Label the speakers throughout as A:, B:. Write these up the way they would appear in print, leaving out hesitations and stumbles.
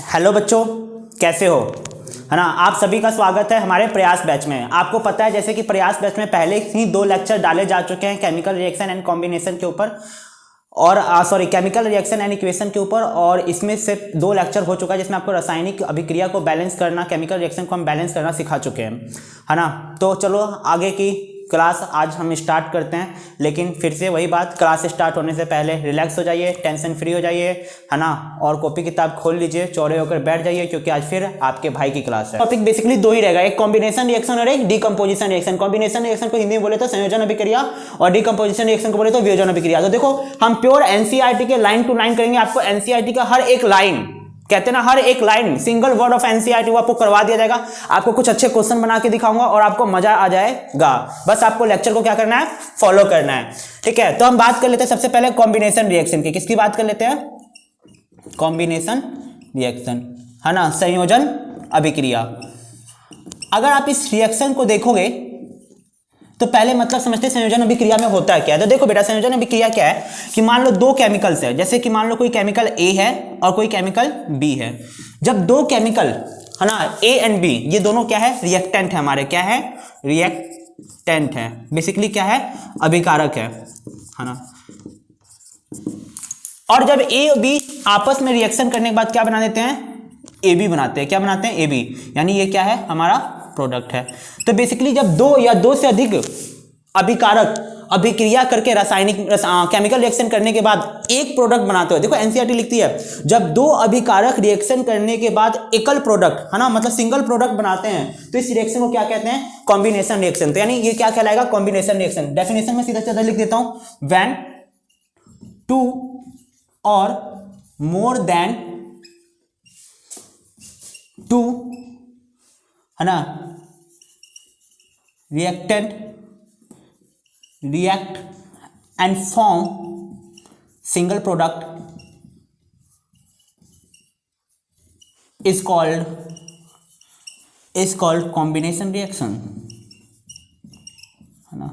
A: Hello बच्चों, कैसे हो? है ना, आप सभी का स्वागत है हमारे प्रयास बैच में। आपको पता है जैसे कि प्रयास बैच में पहले ही 2 लेक्चर डाले जा चुके हैं केमिकल रिएक्शन एंड कॉम्बिनेशन के ऊपर और केमिकल रिएक्शन एंड इक्वेशन के ऊपर, और इसमें सिर्फ 2 लेक्चर हो चुका है जिसमें आपको रासायनिक अभिक्रिया को बैलेंस करना, केमिकल रिएक्शन को हम बैलेंस करना सिखा चुके हैं, है ना। तो चलो आगे की क्लास आज हम स्टार्ट करते हैं, लेकिन फिर से वही बात, क्लास स्टार्ट होने से पहले रिलैक्स हो जाइए, टेंशन फ्री हो जाइए, है ना, और कॉपी किताब खोल लीजिए, चौड़े होकर बैठ जाइए, क्योंकि आज फिर आपके भाई की क्लास है। टॉपिक बेसिकली 2 ही रहेगा, एक कॉम्बिनेशन रिएक्शन और एक डिकम्पोजिशन रिएक्शन। कॉम्बिनेशन रिएक्शन को हिंदी में बोले तो संयोजन अभिक्रिया, और डिकम्पोजिशन रिएक्शन को बोले तो वियोजन अभिक्रिया। तो देखो, हम प्योर एनसीईआरटी के लाइन टू लाइन करेंगे। आपको एनसीईआरटी का हर एक लाइन, कहते हैं ना, हर एक line single word of NCERT वो आपको करवा दिया जाएगा। आपको कुछ अच्छे क्वेश्चन बना के दिखाऊंगा और आपको मजा आ जाएगा। बस आपको लेक्चर को क्या करना है, फॉलो करना है, ठीक है। तो हम बात कर लेते हैं सबसे पहले कॉम्बिनेशन रिएक्शन की। किसकी बात कर लेते हैं? कॉम्बिनेशन रिएक्शन, है ना, संयोजन अभिक्रिया। अगर आप इस रिएक्शन को देखोगे तो पहले मतलब समझते हैं संयोजन अभिक्रिया में होता है क्या है। तो देखो बेटा, संयोजन अभिक्रिया क्या है कि मान लो 2 केमिकल्स है, जैसे कि मान लो कोई केमिकल ए है और कोई केमिकल बी है। जब 2 केमिकल, है ना, ए एंड बी, ये दोनों क्या है, रिएक्टेंट है हमारे, क्या है, रिएक्टेंट है, बेसिकली क्या है, अभिकारक है ना। और जब ए और बी आपस में रिएक्शन करने के बाद क्या बना देते हैं, ए बी बनाते हैं। क्या बनाते हैं, ए बी, यानी ये क्या है, हमारा प्रोडक्ट है। तो बेसिकली जब 2 या 2 से अधिक अभिकारक अभिक्रिया करके केमिकल रिएक्शन करने के बाद एक प्रोडक्ट बनाते हो, देखो एनसीईआरटी लिखती है, जब 2 अभिकारक रिएक्शन करने के बाद एकल प्रोडक्ट, है ना, मतलब सिंगल प्रोडक्ट बनाते हैं, तो इस रिएक्शन को क्या कहते हैं, कॉम्बिनेशन रिएक्शन। तो यानी ये क्या कहलाएगा, कॉम्बिनेशन रिएक्शन। डेफिनेशन में सीधा सीधा लिख देता हूं, व्हेन 2 और मोर देन 2, है ना, reactant react and form single product is called combination reaction, है ना।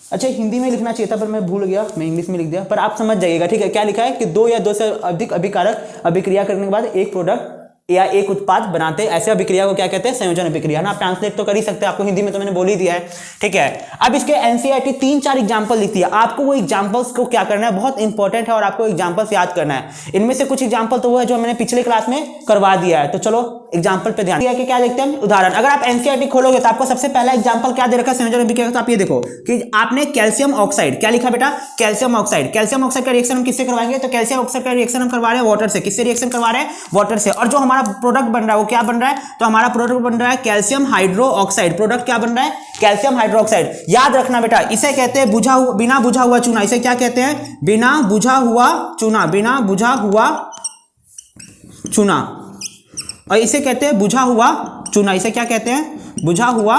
A: अच्छा, हिंदी में लिखना चाहिए था पर मैं भूल गया, मैं इंग्लिश में लिख दिया, पर आप समझ जाइएगा, ठीक है। क्या लिखा है कि 2 या 2 से अधिक अभिकारक अभिक्रिया करने के बाद एक प्रोडक्ट या एक उत्पाद बनाते हैं, ऐसे अभिक्रिया को क्या कहते हैं, संयोजन अभिक्रिया, ना। आप ट्रांसलेट तो कर ही सकते हैं, आपको हिंदी में तो मैंने बोल ही दिया है, ठीक है। अब इसके एनसीईआरटी 3-4 एग्जांपल लिखती है, आपको वो एग्जांपल्स को क्या करना है, बहुत इंपॉर्टेंट है, और आपको एग्जांपल्स याद करना है। इनमें से कुछ एग्जांपल तो वो है जो मैंने पिछले क्लास में करवा दिया है। तो चलो एग्जांपल पे ध्यान दिया कि क्या देखते हैं, उदाहरण। अगर आप एनसीईआरटी खोलोगे तो आपको सबसे पहला एग्जांपल क्या दे रखा है संयोजन अभिक्रिया का, तो आप ये देखो कि आपने कैल्शियम ऑक्साइड, क्या लिखा बेटा, कैल्शियम ऑक्साइड। कैल्शियम ऑक्साइड का रिएक्शन हम किससे करवाएंगे, तो कैल्शियम ऑक्साइड का रिएक्शन हम करवा रहे हैं वाटर से। किससे रिएक्शन करवा रहे हैं, वाटर से। और जो हमारा प्रोडक्ट बन रहा है वो क्या बन रहा है, तो हमारा प्रोडक्ट बन रहा है कैल्शियम हाइड्रोक्साइड। प्रोडक्ट क्या बन रहा है, कैल्शियम हाइड्रोक्साइड। याद रखना बेटा, इसे कहते हैं बिना बुझा हुआ चूना। इसे क्या कहते हैं, बिना बुझा हुआ चूना, बिना बुझा हुआ चूना। और इसे कहते हैं बुझा हुआ चूना। इसे क्या कहते हैं, बुझा हुआ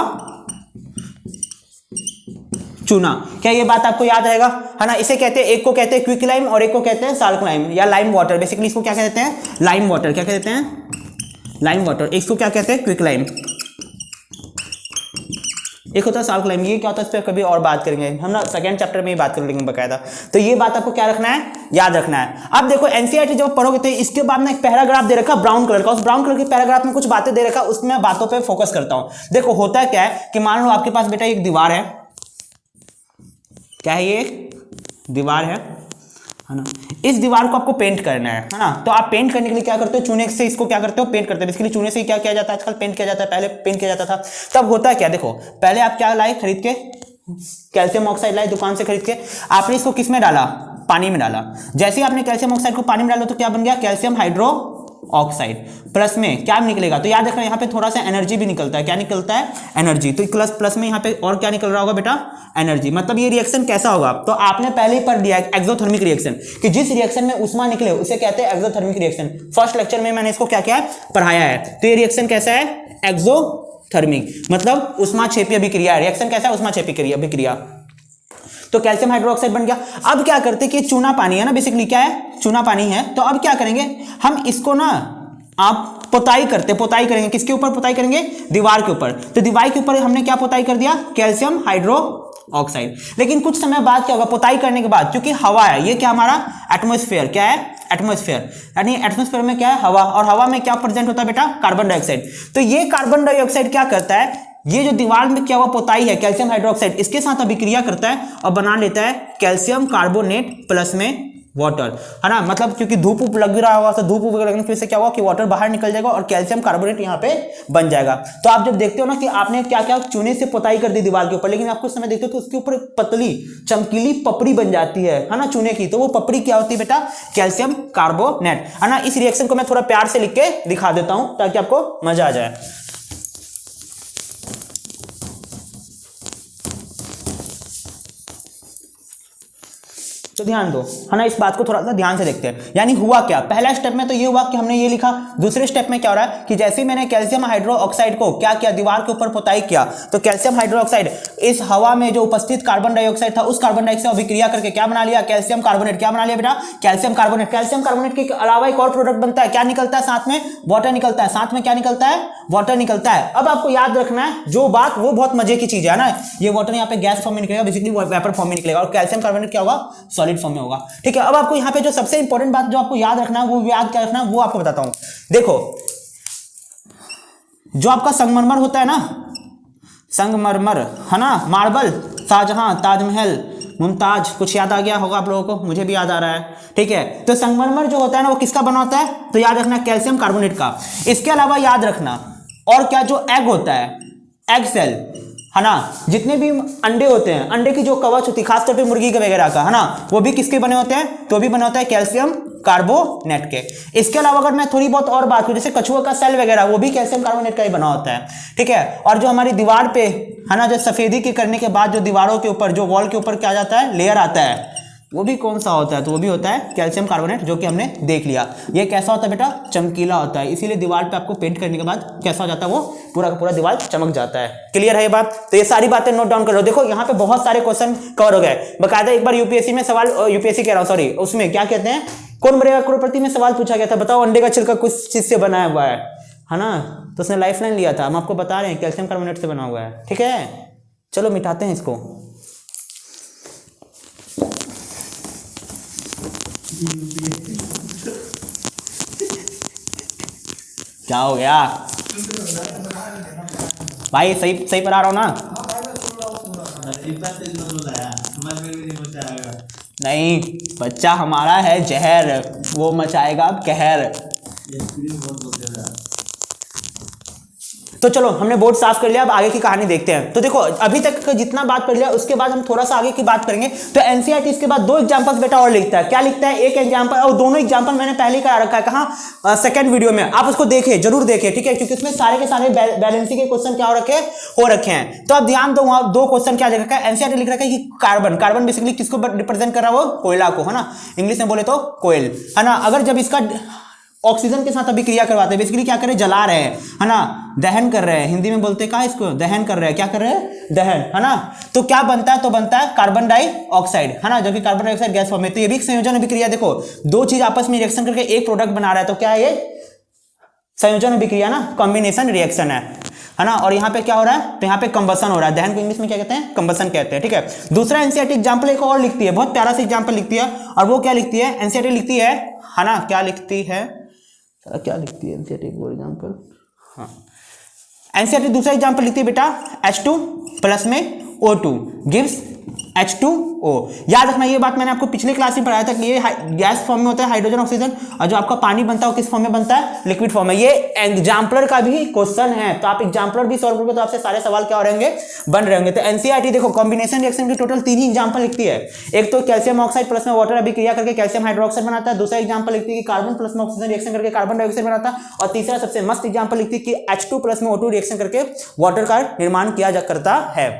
A: चूना। क्या ये बात आपको याद रहेगा, है ना। इसे कहते हैं, एक को कहते हैं क्विक लाइम और एक को कहते हैं साल्ट लाइम या लाइम वाटर। बेसिकली इसको क्या कहते हैं, लाइम वाटर। क्या कहते हैं, लाइम वाटर। इसको क्या कहते हैं, क्विक लाइम। एक होता है साल्ट लाइम। ये क्या होता है, इस पर कभी और बात करेंगे हम ना, सेकंड चैप्टर में ही बात कर लेंगे बकायदा। तो ये बात आपको क्या रखना है, याद रखना है। अब देखो एनसीईआरटी जब पढ़ोगे तो इसके बाद में एक पैराग्राफ दे रखा ब्राउन कलर का, उस ब्राउन कलर के पैराग्राफ में कुछ बातें दे रखा, उसमें बातों पे फोकस करता हूं। देखो होता है क्या है कि मान लो आपके पास बेटा एक दीवार है, क्या है, ये दीवार है ना। इस दीवार को आपको पेंट करना है ना। तो आप पेंट करने के लिए क्या करते हो, चूने से इसको क्या करते हो, पेंट करते हो। बेसिकली चूने से ही क्या किया जाता है, आजकल पेंट किया जाता है, पहले पेंट किया जाता था। तब होता है क्या, देखो पहले आप क्या लाए खरीद के, कैल्शियम ऑक्साइड लाए दुकान से खरीद के, आपने इसको किस में डाला, पानी में डाला। जैसे ही आपने कैल्शियम ऑक्साइड को पानी में डाला तो क्या बन गया, कैल्शियम हाइड्रो ऑक्साइड। प्लस में क्या निकलेगा, तो याद रखना यहाँ पे थोड़ा सा एनर्जी भी निकलता है। क्या निकलता है, एनर्जी। तो प्लस में यहाँ पे और क्या निकल रहा होगा बेटा, एनर्जी। मतलब ये रिएक्शन कैसा होगा, तो आपने पहले ही पढ़ लिया एक्सोथर्मिक रिएक्शन, कि जिस रिएक्शन में ऊष्मा निकले उसे कहते हैं एक्सोथर्मिक रिएक्शन। फर्स्ट लेक्चर में मैंने इसको क्या किया है, पढ़ाया है। तो ये रिएक्शन कैसा है, एक्सोथर्मिक, मतलब ऊष्माक्षेपी अभिक्रिया है। रिएक्शन कैसा है, ऊष्माक्षेपी अभिक्रिया। तो कैल्शियम हाइड्रोक्साइड बन गया। अब क्या करते कि चूना पानी है ना, बेसिकली क्या है, चूना पानी है। तो अब क्या करेंगे हम इसको ना, आप पोताई करेंगे। किसके ऊपर पोताई करेंगे, दीवार के ऊपर। तो दीवार के ऊपर हमने क्या पोताई कर दिया, कैल्शियम हाइड्रो ऑक्साइड। लेकिन कुछ समय बाद क्या होगा, पोताई करने के बाद, क्योंकि हवा है, ये क्या हमारा एटमॉस्फेयर, क्या है एटमॉस्फेयर, यानी एटमॉस्फेयर में क्या है, हवा, और हवा में क्या प्रेजेंट होता है बेटा, कार्बन डाइऑक्साइड। तो ये कार्बन डाइऑक्साइड क्या करता है, ये जो दीवार में क्या हुआ पोताई है कैल्शियम हाइड्रोक्साइड, इसके साथ अभिक्रिया करता है और बना लेता है कैल्शियम कार्बोनेट प्लस में वाटर, है ना। मतलब क्योंकि धूप उप लग रहा होगा तो धूप उप लगने की वजह से क्या होगा कि वाटर बाहर निकल जाएगा और कैल्शियम कार्बोनेट यहाँ पे बन जाएगा। तो आप जब देखते हो ना कि आपने क्या क्या चूने से पोताई कर दी दीवार के ऊपर, लेकिन आपको समय देखते हो कि उसके ऊपर एक पतली चमकीली पपड़ी बन जाती है ना चूने की, तो वो पपड़ी क्या होती है बेटा, कैल्शियम कार्बोनेट, है ना। इस रिएक्शन को मैं थोड़ा प्यार से लिख के दिखा देता हूं ताकि आपको मजा आ जाए। तो ध्यान दो, है ना, इस बात को थोड़ा सा ध्यान से देखते हैं। यानी हुआ क्या, पहला स्टेप में तो ये हुआ कि हमने ये लिखा, दूसरे स्टेप में क्या हो रहा है कि जैसे ही मैंने कैल्शियम हाइड्रोक्साइड को क्या किया, दीवार के ऊपर पोताई किया, तो कैल्शियम हाइड्रोक्साइड इस हवा में जो उपस्थित कार्बन डाइऑक्साइड था उस कार्बन डाइऑक्साइड अभिक्रिया करके क्या बना लिया, कैल्शियम कार्बोनेट। क्या बना लिया बेटा, कैल्शियम कार्बोनेट। कैल्शियम कार्बोनेट के अलावा एक और प्रोडक्ट बनता है, क्या निकलता है साथ में, वाटर निकलता है। साथ में क्या निकलता है, वाटर निकलता है। अब आपको याद रखना है जो बात, वो बहुत मजे की चीज है ना, ये वाटर यहाँ पे गैस फॉर्म में निकलेगा, बेसिकली वेपर फॉर्म में निकलेगा, और कैल्शियम कार्बोनेट क्या होगा, सॉलिड फॉर्म में होगा। ठीक है, अब आपको यहाँ पे जो सबसे इंपॉर्टेंट बात जो आपको याद रखना है, वो याद क्या रखना है वो आपको बताता हूं। देखो, जो आपका संगमरमर होता है ना, संगमरमर, है ना, मार्बल, शाहजहां, ताजमहल, मुमताज, कुछ याद आ गया होगा आप लोगों को, मुझे भी याद आ रहा है। ठीक है, तो संगमरमर जो होता है ना वो किसका बना होता है, तो याद रखना कैल्शियम कार्बोनेट का। इसके अलावा याद रखना और क्या, जो एग होता है, एग सेल, है ना, जितने भी अंडे होते हैं, अंडे की जो कवच होती है खासतौर पे मुर्गी के वगैरह का, है ना, वो भी किसके बने होते हैं, तो भी बना होता है कैल्शियम कार्बोनेट के। इसके अलावा अगर मैं थोड़ी बहुत और बात करूं, जैसे कछुआ का सेल वगैरह, वो भी कैल्शियम कार्बोनेट का ही बना होता है। ठीक है, और जो हमारी दीवार पे, है ना, जो सफेदी के करने के बाद जो दीवारों के ऊपर, जो वॉल के ऊपर क्या जाता है, लेयर आता है, वो भी कौन सा होता है, तो वो भी होता है कैल्शियम कार्बोनेट, जो कि हमने देख लिया। ये कैसा होता है बेटा, चमकीला होता है, इसीलिए दीवार पे आपको पेंट करने के बाद कैसा हो जाता है, वो पूरा का पूरा दीवार चमक जाता है। क्लियर है ये बात, तो ये सारी बातें नोट डाउन कर लो। देखो यहाँ पे बहुत सारे क्वेश्चन कवर हो गए बकायदा। एक बार यूपीएससी में सवाल, यूपीएससी कह रहा हूँ सॉरी, उसमें क्या कहते हैं, कौन बनेगा करोड़पति में सवाल पूछा गया था, बताओ अंडे का छिलका किस चीज से बनाया हुआ है ना, तो उसने लाइफ लाइन लिया था, हम आपको बता रहे हैं कैल्शियम कार्बोनेट से बना हुआ है। ठीक है, चलो मिटाते हैं इसको। क्या हो गया भाई, सही सही पढ़ा रहा हूँ ना, नहीं बच्चा हमारा है जहर, वो मचाएगा अब कहर। तो चलो हमने बोर्ड साफ कर लिया, अब आगे की कहानी देखते हैं। तो देखो अभी तक का जितना बात कर लिया, उसके बाद हम थोड़ा सा आगे की बात करेंगे। तो एनसीईआरटी इसके बाद दो एग्जांपल्स बेटा और लिखता है। क्या लिखता है, एक एग्जांपल, और दोनों एग्जांपल मैंने पहले ही करा रखा है, कहाँ, सेकंड वीडियो में, आप उसको देखिए, जरूर देखिए। ठीक है, क्योंकि उसमें सारे के सारे बैलेंसी के क्वेश्चन क्या हो रखे हैं। तो अब ध्यान दो, वहां दो क्वेश्चन क्या लिख रखा है, एनसीईआरटी लिख रखा है कि कार्बन बेसिकली किसको रिप्रेजेंट कर रहा है, वो कोयला को, है ना, इंग्लिश में बोले तो कोयल, है ना। अगर जब इसका ऑक्सीजन के साथ अभिक्रिया करवाते हैं, बेसिकली क्या कर रहे हैं, जला रहे हैं, है ना, दहन कर रहे हैं, हिंदी में बोलते हैं कहा इसको, दहन कर रहे हैं, क्या कर रहे हैं, दहन, है ना। तो क्या बनता है, तो बनता है कार्बन डाइऑक्साइड, है ना, जो कि कार्बन डाइऑक्साइड गैस फॉर्म में। तो ये भी संयोजन अभिक्रिया, देखो दो चीज आपस में रिएक्शन करके एक प्रोडक्ट बना रहा है, तो क्या है ये, संयोजन अभिक्रिया ना, कॉम्बिनेशन रिएक्शन है ना। और यहाँ पे क्या हो रहा है, तो यहाँ पे कंबसन हो रहा है, दहन को इंग्लिश में क्या कहते हैं, कंबसन कहते हैं। ठीक है, दूसरा एनसीईआरटी एग्जांपल एक और लिखती है, बहुत प्यारा सा एग्जांपल लिखती है, और वो क्या लिखती है, एनसीईआरटी लिखती है ना, क्या लिखती है, क्या लिखती है एनसीईआरटी, एग्जांपल, हाँ, एनसीईआरटी दूसरा एग्जांपल लिखती है बेटा, H2 प्लस में O2 गिव्स H2O। याद रखना ये बात मैंने आपको पिछले क्लास में पढ़ाया था कि ये गैस फॉर्म में होता है, हाइड्रोजन ऑक्सीजन, और जो आपका पानी बनता है वो किस फॉर्म में बनता है, लिक्विड फॉर्म में। ये एग्जाम्पलर का भी क्वेश्चन है, तो आप एग्जाम्पलर भी सॉल्व करोगे तो आपसे सारे सवाल क्या हो रहेंगे, बन रहेंगे। तो एनसीईआरटी देखो कॉम्बिनेशन रिएक्शन के टोटल 3 ही एग्जाम्पल लिखती है। एक तो कैल्शियम ऑक्साइड प्लस में वाटर अभिक्रिया करके कैल्शियम हाइड्रोक्साइड बनाता है, दूसरा एग्जाम्पल लिखती है कि कार्बन प्लस में ऑक्सीजन रिएक्शन करके कार्बन डाइऑक्साइड बनाता है, और तीसरा सबसे मस्त एग्जाम्पल लिखती है कि H2 प्लस में O2 रिएक्शन करके वाटर का निर्माण किया जा करता है।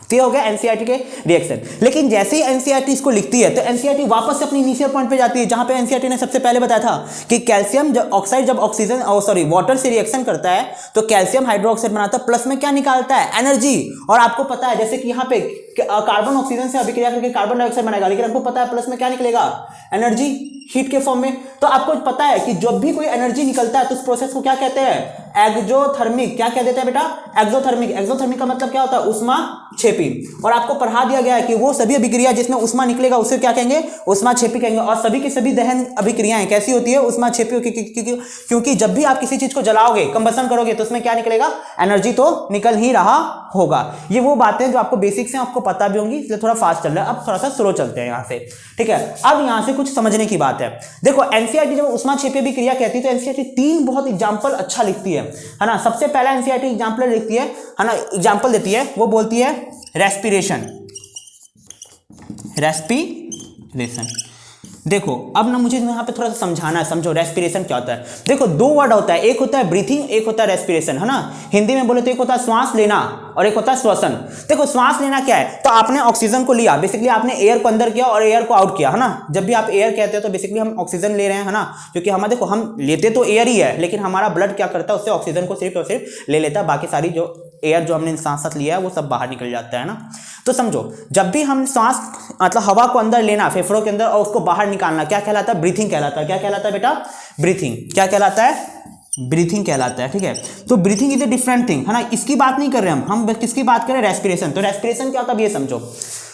A: तो ये हो गया एनसीईआरटी के रिएक्शन। लेकिन जैसे ही एनसीईआरटी इसको लिखती है तो एनसीईआरटी वापस से अपनी इनिशियल पॉइंट पे जाती है, जहां पे एनसीईआरटी ने सबसे पहले बताया था कि कैल्शियम जब ऑक्साइड जब ऑक्सीजन वाटर से रिएक्शन करता है तो कैल्शियम हाइड्रोक्साइड बनाता है, प्लस में क्या निकालता है, एनर्जी। और आपको पता है जैसे कि यहाँ पे कार्बन ऑक्सीजन से अभिक्रिया करके कार्बन डाइऑक्साइड बनेगा, लेकिन आपको पता है प्लस में क्या निकलेगा, एनर्जी, हीट के फॉर्म में। तो आपको पता है कि जब भी कोई एनर्जी निकलता है तो उस प्रोसेस को क्या कहते हैं, एक्सोथर्मिक, क्या कह देते हैं बेटा, एक्सोथर्मिक। एक्सोथर्मिक का मतलब क्या होता है, ऊष्माक्षेपी। और आपको पढ़ा दिया गया है कि वो सभी अभिक्रिया जिसमें ऊष्मा निकलेगा उसे क्या कहेंगे, ऊष्माक्षेपी कहेंगे। और सभी की सभी दहन अभिक्रियाएं कैसी होती है, ऊष्माक्षेपी, क्योंकि जब भी आप किसी चीज को जलाओगे, कंबसन करोगे, तो उसमें क्या निकलेगा, एनर्जी तो निकल ही रहा होगा। ये वो बातें जो आपको बेसिक से आपको पता भी होंगी, इसलिए थोड़ा फास्ट चल रहा है। अब थोड़ा सा स्लो चलते हैं यहाँ से, ठीक है। अब यहाँ से कुछ समझने की बात है। देखो एनसीईआरटी जब ऊष्माक्षेपी अभिक्रिया कहती है तो एनसीईआरटी 3 बहुत एग्जांपल अच्छा लिखती है ना। सबसे पहला एनसीईआरटी एग्जांपल लिखती है ना, एग्जांपल देती है, वो बोलती है रेस्पिरेशन। रेस्पिरेशन, देखो अब ना मुझे यहाँ पे थोड़ा सा समझाना है, समझो रेस्पिरेशन क्या होता है। देखो 2 वर्ड होता है, एक होता है ब्रीथिंग, एक होता है रेस्पिरेशन, है ना। हिंदी में बोले तो एक होता है श्वास लेना और एक होता है श्वसन। देखो श्वास लेना क्या है, तो आपने ऑक्सीजन को लिया, बेसिकली आपने एयर को अंदर किया और एयर को आउट किया, है ना। जब भी आप एयर कहते हैं तो बेसिकली हम ऑक्सीजन ले रहे हैं, है ना, क्योंकि हम देखो हम लेते तो एयर ही है, लेकिन हमारा ब्लड क्या करता है, उससे ऑक्सीजन को सिर्फ और सिर्फ ले लेता है, बाकी सारी जो एयर जो हमने सांस लिया है वो सब बाहर निकल जाता है ना। तो समझो जब भी हम सांस मतलब हवा को अंदर लेना फेफड़ों के अंदर और उसको बाहर निकालना, क्या कहलाता है, ब्रीथिंग कहलाता है। क्या कहलाता है बेटा, ब्रीथिंग। क्या कहलाता है, ब्रीथिंग कहलाता है, ठीक है। तो breathing is a different thing, है ना। इसकी बात नहीं कर रहे हम किसकी बात कर रहे हैं, रेस्पिरेशन। तो रेस्पिरेशन क्या होता है ये समझो,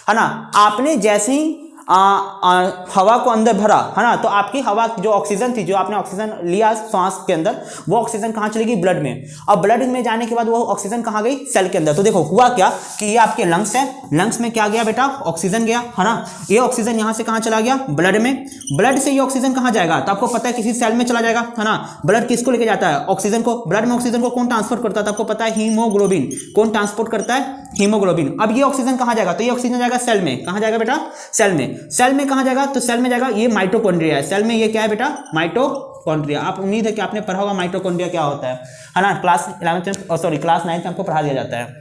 A: है ना। आपने जैसे ही हवा को अंदर भरा, है ना, तो आपकी हवा जो ऑक्सीजन थी, जो आपने ऑक्सीजन लिया सांस के अंदर, वो ऑक्सीजन कहाँ चली गई, ब्लड में। और ब्लड में जाने के बाद वो ऑक्सीजन कहाँ गई, सेल के अंदर। तो देखो हुआ क्या कि ये आपके लंग्स है, लंग्स में क्या गया बेटा, ऑक्सीजन गया, है ना। ये ऑक्सीजन यहाँ से कहाँ चला गया, ब्लड में। ब्लड से ये ऑक्सीजन कहाँ जाएगा, तो आपको पता है किसी सेल में चला जाएगा, है ना। ब्लड किसको लेके जाता है, ऑक्सीजन को। ब्लड में ऑक्सीजन को कौन ट्रांसफर करता है, आपको पता है, हीमोग्लोबिन। कौन ट्रांसपोर्ट करता है, हीमोग्लोबिन। अब ये ऑक्सीजन कहाँ जाएगा, तो ये ऑक्सीजन जाएगा सेल में। कहाँ जाएगा बेटा, सेल में। सेल में कहाँ जाएगा, तो सेल में जाएगा, ये माइटोकॉन्ड्रिया है। सेल में ये क्या है बेटा, माइटोकॉन्ड्रिया। आप उम्मीद है कि आपने पढ़ा होगा माइटोकॉन्ड्रिया क्या होता है ना। क्लास 9th में आपको पढ़ा दिया जाता है।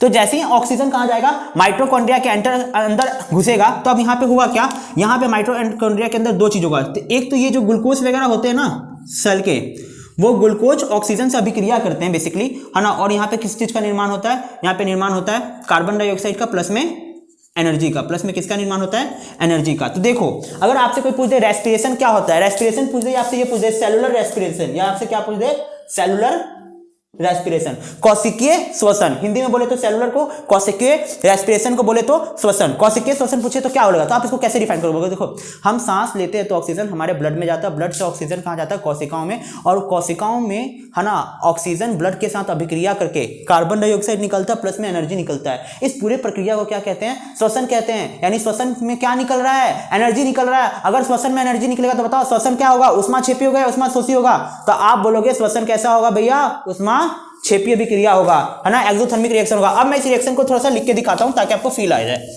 A: तो जैसे ही ऑक्सीजन कहाँ जाएगा, माइटोकॉन्ड्रिया के अंदर घुसेगा। तो अब यहाँ पे हुआ क्या, यहाँ पे माइटोकॉन्ड्रिया के अंदर 2 चीज होगा। तो एक तो ये जो ग्लूकोज वगैरह होते हैं ना सेल के, वो ग्लूकोज ऑक्सीजन से अभिक्रिया करते हैं बेसिकली, है ना। और यहाँ पे किस चीज का निर्माण होता है, यहाँ पे निर्माण होता है कार्बन डाइऑक्साइड का, प्लस में एनर्जी का। प्लस में किसका निर्माण होता है, एनर्जी का। तो देखो अगर आपसे कोई पूछ दे रेस्पिरेशन क्या होता है, रेस्पिरेशन पूछ दे आपसे, ये पूछ दे सेलुलर रेस्पिरेशन, या आपसे क्या पूछ दे, सेलुलर रेस्पिरेशन, कोशिकीय श्वसन। हिंदी में बोले तो सेलुलर को, कोशिकीय रेस्पिरेशन को बोले तो श्वसन। कोशिकीय श्वसन पूछे तो क्या होगा, तो आप इसको कैसे डिफाइन करोगे। देखो हम सांस लेते हैं तो ऑक्सीजन हमारे ब्लड में जाता है, ब्लड से ऑक्सीजन कहाँ जाता है, कोशिकाओं में। और कोशिकाओं में, है ना, ऑक्सीजन ब्लड के साथ अभिक्रिया करके कार्बन डाइऑक्साइड निकलता है, प्लस में एनर्जी निकलता है। इस पूरे प्रक्रिया को क्या कहते हैं, श्वसन कहते हैं। यानी श्वसन में क्या निकल रहा है, एनर्जी निकल रहा है। अगर श्वसन में एनर्जी निकलेगा तो बताओ श्वसन क्या होगा, ऊष्माक्षेपी होगा, ऊष्माशोषी होगा। तो आप बोलोगे श्वसन कैसा होगा भैया, ऊष्माक्षेपी अभिक्रिया होगा, है ना, एक्सोथर्मिक रिएक्शन होगा। अब मैं इस रिएक्शन को थोड़ा सा लिख के दिखाता हूं ताकि आपको फील आ जाए।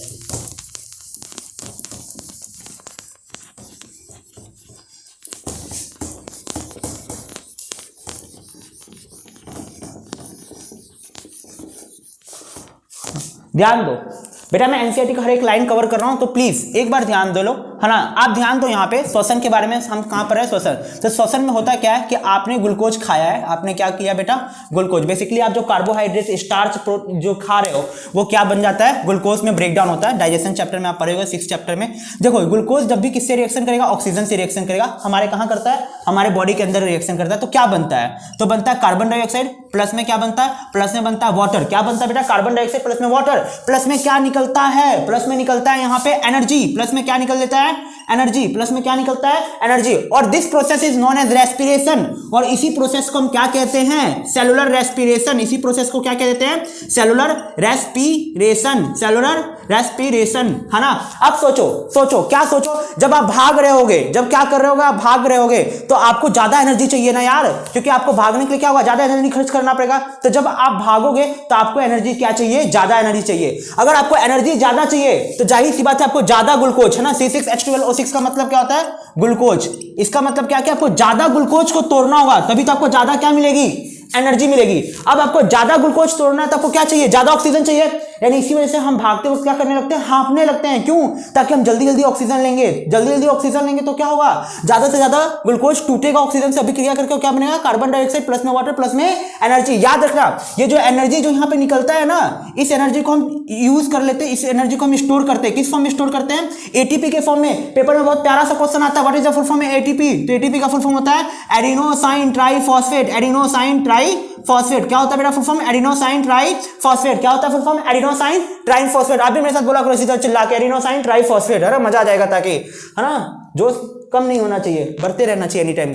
A: ध्यान दो बेटा, मैं एनसीईआरटी का हर एक लाइन कवर कर रहा हूं, तो प्लीज एक बार ध्यान दे लो, है ना। आप ध्यान दो यहाँ पे श्वसन के बारे में। हम कहाँ पर है, श्वसन। तो श्वसन में होता क्या है कि आपने ग्लूकोज खाया है, आपने क्या किया बेटा, ग्लूकोज। बेसिकली आप जो कार्बोहाइड्रेट, स्टार्च जो खा रहे हो वो क्या बन जाता है, ग्लूकोज में ब्रेक डाउन होता है। डाइजेशन चैप्टर में आप पढ़ेगा, 6th चैप्टर में। देखो ग्लूकोज जब भी किससे रिएक्शन करेगा, ऑक्सीजन से रिएक्शन करेगा। हमारे कहाँ करता है, हमारे बॉडी के अंदर रिएक्शन करता है। तो क्या बनता है, तो बनता है कार्बन डाइऑक्साइड, प्लस में क्या बनता है, प्लस में बनता है वाटर। क्या बनता है बेटा, कार्बन डाइऑक्साइड प्लस में वाटर। प्लस में क्या निकलता है, प्लस में निकलता है यहाँ पे एनर्जी। प्लस में क्या निकल देता है, एनर्जी। प्लस में क्या निकलता है, एनर्जी। और this process is known as respiration. और इसी प्रोसेस को हम क्या कहते हैं, सेलुलर रेस्पिरेशन। इसी प्रोसेस को क्या कहते हैं, सेलुलर रेस्पिरेशन, सेलुलर रेस्पिरेशन, है ना। अब सोचो क्या सोचो, जब आप भाग रहे होगे, जब क्या कर रहे होगे, आप भाग रहे होगे, तो आपको ज्यादा एनर्जी चाहिए ना यार, क्योंकि आपको भागने के लिए क्या होगा, ज्यादा एनर्जी खर्च करना पड़ेगा। तो जब आप भागोगे तो आपको एनर्जी क्या चाहिए, ज्यादा एनर्जी चाहिए। अगर आपको एनर्जी ज्यादा चाहिए तो जाहिर सी बात है आपको ज्यादा ग्लूकोज, है ना। C6H12O6 का मतलब क्या होता है, ग्लूकोज। इसका मतलब क्या, आपको ज्यादा ग्लूकोज को तोड़ना होगा, तभी तो आपको ज्यादा क्या मिलेगी, एनर्जी मिलेगी। अब आपको ज्यादा ग्लूकोज तोड़ना है तो आपको क्या चाहिए, ज्यादा ऑक्सीजन चाहिए। यानी इसी वजह से हम भागते वक्त क्या करने लगते हैं, हाँफने लगते हैं। क्यों? ताकि हम जल्दी जल्दी ऑक्सीजन लेंगे। जल्दी जल्दी ऑक्सीजन लेंगे तो क्या होगा, ज्यादा से ज्यादा ग्लूकोज टूटेगा ऑक्सीजन से अभिक्रिया करके, क्या बनेगा, कार्बन डाइऑक्साइड प्लस में वाटर प्लस में एनर्जी। याद रखना, ये जो एनर्जी जो यहाँ पे निकलता है ना, इस एनर्जी को हम यूज कर लेते हैं, इस एनर्जी को हम स्टोर करते हैं। किस फॉर्म में स्टोर करते हैं? एटीपी के फॉर्म में। पेपर में बहुत प्यारा सा क्वेश्चन आता है, what is the full form है एटीपी? तो एटीपी का फुल फॉर्म होता है एडिनोसाइन ट्राइफॉस्फेट। एडिनोसाइन ट्राइफॉस्फेट क्या होता है बेटा फुल फॉर्म? Adenosine triphosphate. क्या होता है फुल फॉर्म? Adenosine triphosphate. आप भी मेरे साथ बोला करो इसी तरह चिल्ला के, एडिनोसाइन ट्राइफॉस्फेट। अरे मजा आ जाएगा, ताकि है ना जोश कम नहीं होना चाहिए, बढ़ते रहना चाहिए एनी टाइम।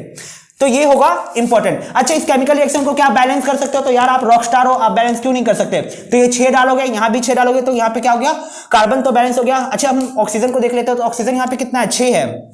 A: तो ये होगा इंपॉर्टेंट। अच्छा, इस केमिकल रिएक्शन को क्या बैलेंस कर सकते हो? तो यार आप रॉकस्टार हो, आप बैलेंस क्यों नहीं कर सकते? तो ये 6 डालोगे, यहां भी 6 डालोगे, तो यहां पे क्या हो गया, कार्बन तो बैलेंस हो गया। अच्छा, हम ऑक्सीजन को देख लेते हैं, तो ऑक्सीजन यहां पे कितना है, 6 है।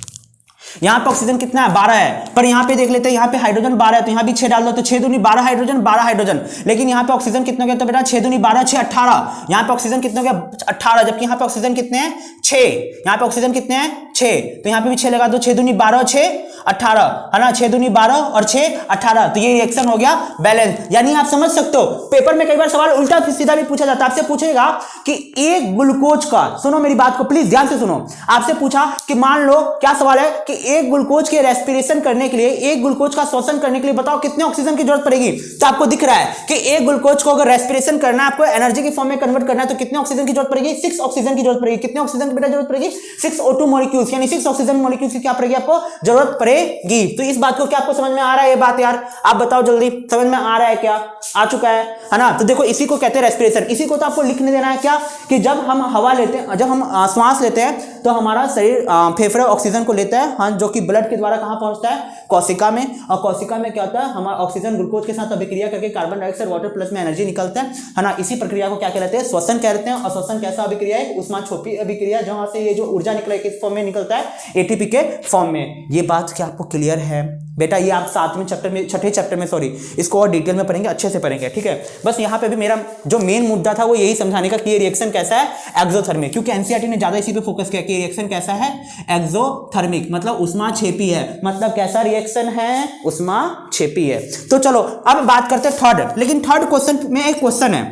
A: यहां पे ऑक्सीजन कितना है, 12 है। पर यहां पे देख लेते हैं, यहां पे हाइड्रोजन 12 है, तो यहां भी 6 डाल दो, तो 6 दूनी 12 हाइड्रोजन, 12 हाइड्रोजन। लेकिन यहां पे ऑक्सीजन कितना हो गया, तो बेटा 6 दूनी 12, 6 18। यहां पे ऑक्सीजन कितना हो गया, 18, जबकि यहां पे ऑक्सीजन कितने हैं, 6। यहां पे ऑक्सीजन कितने हैं, 6, तो यहां पे भी 6 लगा दो, 6 दूनी 12, 6 18, है ना, 6 दूनी 12 और 6 18। तो ये रिएक्शन हो गया बैलेंस। यानी आप समझ सकते हो, पेपर में कई बार सवाल उल्टा सीधा भी पूछा जाता है। आपसे पूछेगा कि एक ग्लूकोज का, सुनो मेरी बात को प्लीज ध्यान से सुनो, आपसे पूछा कि मान लो क्या सवाल है कि एक ग्लूकोज के रेस्पिरेशन करने के लिए, एक ग्लूकोज का श्वसन करने के लिए बताओ कितने ऑक्सीजन की जरूरत पड़ेगी। तो आपको दिख रहा है कि एक ग्लूकोज को अगर रेस्पिरेशन करना है, आपको एनर्जी के फॉर्म में कन्वर्ट करना है, तो कितने ऑक्सीजन की जरूरत पड़ेगी, 6 ऑक्सीजन की जरूरत पड़ेगी। कितने ऑक्सीजन की बेटा जरूरत पड़ेगी, 6 O2 मॉलिक्यूल्स, यानी 6 ऑक्सीजन मॉलिक्यूल्स की क्या पड़ेगी, आपको जरूरत पड़ेगी। तो इस बात को क्या आपको समझ में आ रहा है ये बात यार? आप बताओ जल्दी, समझ में आ रहा है क्या? आ चुका है ना? तो देखो इसी को कहते हैं रेस्पिरेशन। इसी को तो आपको लिखने देना है क्या, कि जब हम हवा लेते हैं, जब हम श्वास लेते हैं, तो हमारा शरीर फेफड़े ऑक्सीजन को लेता है, हाँ, जो कि ब्लड के द्वारा कहां पहुंचता है, कोशिका में। और कोशिका में क्या होता है, हमारा ऑक्सीजन ग्लूकोज के साथ अभिक्रिया करके कार्बन डाइऑक्साइड वाटर प्लस में एनर्जी निकलता है ना। इसी प्रक्रिया को क्या कहते हैं, श्वसन कहते हैं। और श्वसन कैसा अभिक्रिया है, ऊष्माछोपी अभिक्रिया, जहां से ये जो ऊर्जा निकले किस फॉर्म में निकलता है, एटीपी के फॉर्म में। ये बात क्या आपको क्लियर है बेटा? ये आप 7वें चैप्टर में, 6ठे चैप्टर में, सॉरी, इसको और डिटेल में पढ़ेंगे, अच्छे से पढ़ेंगे, ठीक है। बस यहाँ पे भी मेरा जो मेन मुद्दा था वो यही समझाने का कि ये रिएक्शन कैसा है, एक्सोथर्मिक। क्योंकि एनसीईआरटी ने ज्यादा इसी पे फोकस किया कि रिएक्शन कैसा है, एक्सोथर्मिक, मतलब ऊष्माक्षेपी है। मतलब कैसा रिएक्शन है, ऊष्माक्षेपी है। तो चलो अब बात करते हैं थर्ड। लेकिन थर्ड क्वेश्चन में एक क्वेश्चन है,